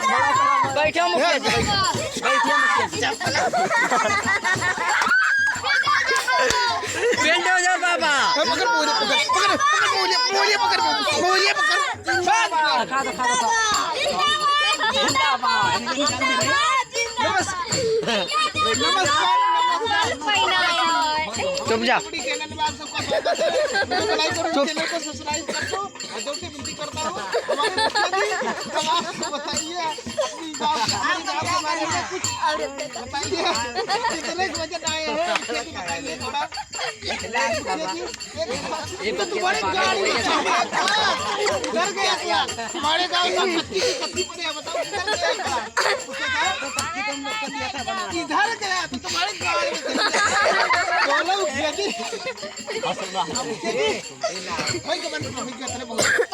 बैठो मुखिया जी, बैठो मुखिया जी। बेंटो जा बाबा। पकड़ मोलिया पकड़ खा दो। चुप जा। हमारे गाँव इधर गया तो तुम्हारे गाँव में बोलो